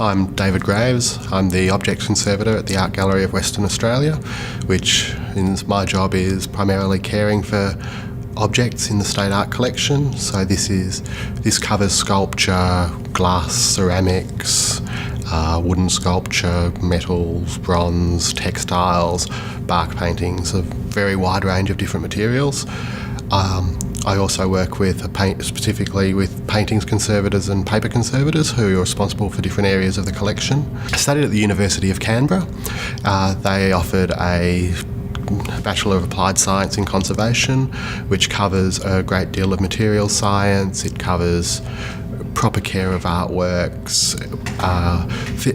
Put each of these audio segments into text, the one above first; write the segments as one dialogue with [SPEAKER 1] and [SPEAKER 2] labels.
[SPEAKER 1] I'm David Graves. I'm the Objects Conservator at the Art Gallery of Western Australia, which my job is primarily caring for objects in the State Art Collection. So this covers sculpture, glass, ceramics, wooden sculpture, metals, bronze, textiles, bark paintings, a very wide range of different materials. I also work specifically with paintings conservators and paper conservators who are responsible for different areas of the collection. I studied at the University of Canberra. They offered a Bachelor of Applied Science in Conservation, which covers a great deal of materials science. It covers proper care of artworks,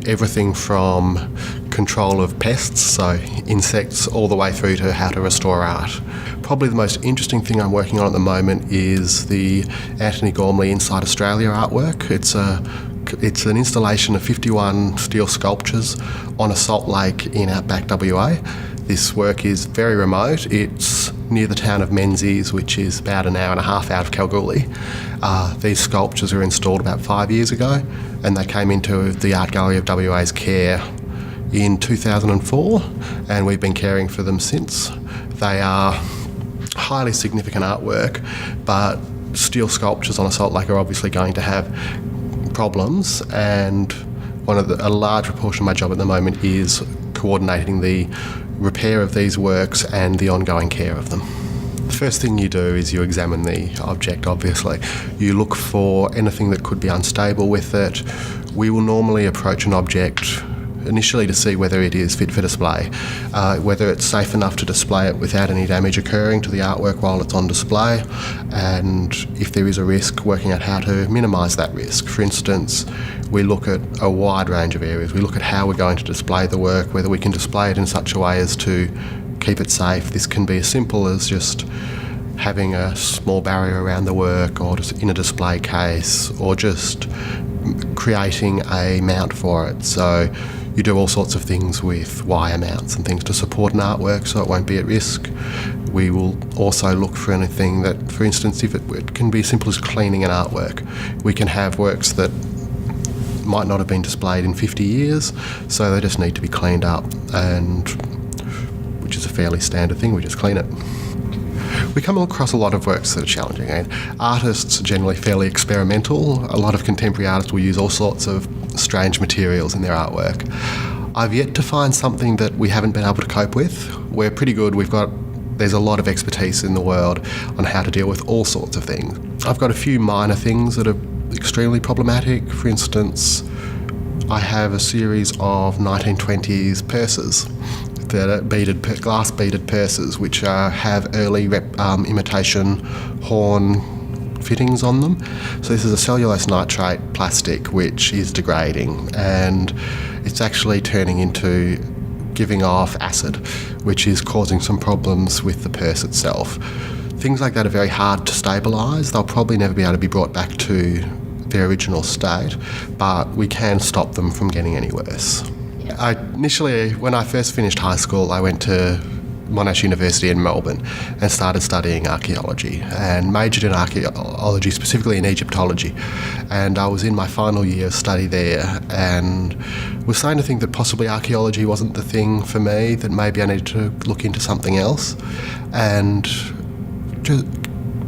[SPEAKER 1] everything from control of pests, so insects, all the way through to how to restore art. Probably the most interesting thing I'm working on at the moment is the Anthony Gormley Inside Australia artwork. It's an installation of 51 steel sculptures on a salt lake in outback WA. This work is very remote. It's near the town of Menzies, which is about an hour and a half out of Kalgoorlie. These sculptures were installed about 5 years ago, and they came into the Art Gallery of WA's care in 2004, and we've been caring for them since. They are highly significant artwork, but steel sculptures on a salt lake are obviously going to have problems, and a large proportion of my job at the moment is coordinating the repair of these works and the ongoing care of them. The first thing you do is you examine the object, obviously. You look for anything that could be unstable with it. We will normally approach an object initially to see whether it is fit for display, whether it's safe enough to display it without any damage occurring to the artwork while it's on display, and if there is a risk, working out how to minimise that risk. For instance, we look at a wide range of areas. We look at how we're going to display the work, whether we can display it in such a way as to keep it safe. This can be as simple as just having a small barrier around the work, or just in a display case, or just creating a mount for it. So you do all sorts of things with wire mounts and things to support an artwork so it won't be at risk. We will also look for anything that, for instance, if it can be as simple as cleaning an artwork. We can have works that might not have been displayed in 50 years, so they just need to be cleaned up, and which is a fairly standard thing, we just clean it. We come across a lot of works that are challenging, and artists are generally fairly experimental. A lot of contemporary artists will use all sorts of strange materials in their artwork. I've yet to find something that we haven't been able to cope with. We're pretty good. There's a lot of expertise in the world on how to deal with all sorts of things. I've got a few minor things that are extremely problematic. For instance, I have a series of 1920s purses that are glass beaded purses, which have early imitation horn fittings on them. So this is a cellulose nitrate plastic which is degrading, and it's actually turning into giving off acid, which is causing some problems with the purse itself. Things like that are very hard to stabilise. They'll probably never be able to be brought back to their original state, but we can stop them from getting any worse. Initially, when I first finished high school, I went to Monash University in Melbourne and started studying archaeology, and majored in archaeology, specifically in Egyptology. And I was in my final year of study there, and was starting to think that possibly archaeology wasn't the thing for me, that maybe I needed to look into something else. And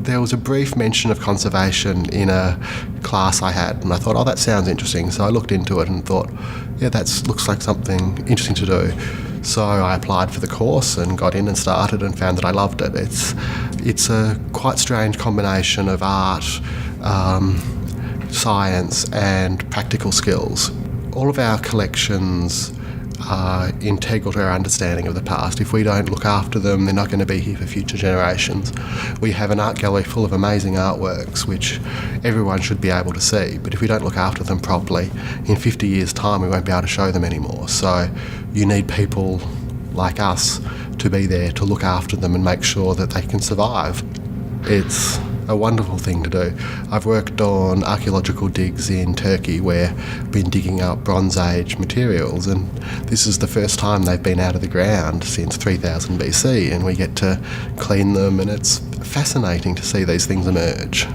[SPEAKER 1] there was a brief mention of conservation in a class I had, and I thought, oh, that sounds interesting. So I looked into it and thought, yeah, that looks like something interesting to do. So I applied for the course and got in and started, and found that I loved it. It's a quite strange combination of art, science and practical skills. All of our collections are integral to our understanding of the past. If we don't look after them, they're not going to be here for future generations. We have an art gallery full of amazing artworks which everyone should be able to see, but if we don't look after them properly, in 50 years' time we won't be able to show them anymore. So you need people like us to be there to look after them and make sure that they can survive. It's a wonderful thing to do. I've worked on archaeological digs in Turkey where I've been digging up Bronze Age materials, and this is the first time they've been out of the ground since 3000 BC, and we get to clean them, and it's fascinating to see these things emerge.